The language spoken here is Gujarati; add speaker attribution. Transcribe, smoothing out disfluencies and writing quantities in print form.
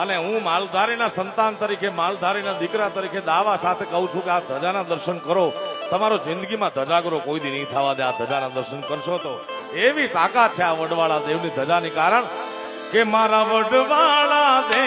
Speaker 1: અને હું માલધારીના સંતાન તરીકે, માલધારીના દીકરા તરીકે દાવા સાથે કહું છું કે આ ધજાના દર્શન કરો. તમારો જિંદગીમાં ધજાગરો કોઈ દી નહીં થવા દે. આ ધજાના દર્શન કરશો તો એવી તાકાત છે આ વડવાળા દેવની ધજાની. કારણ કે મારા વડવાળા દેવ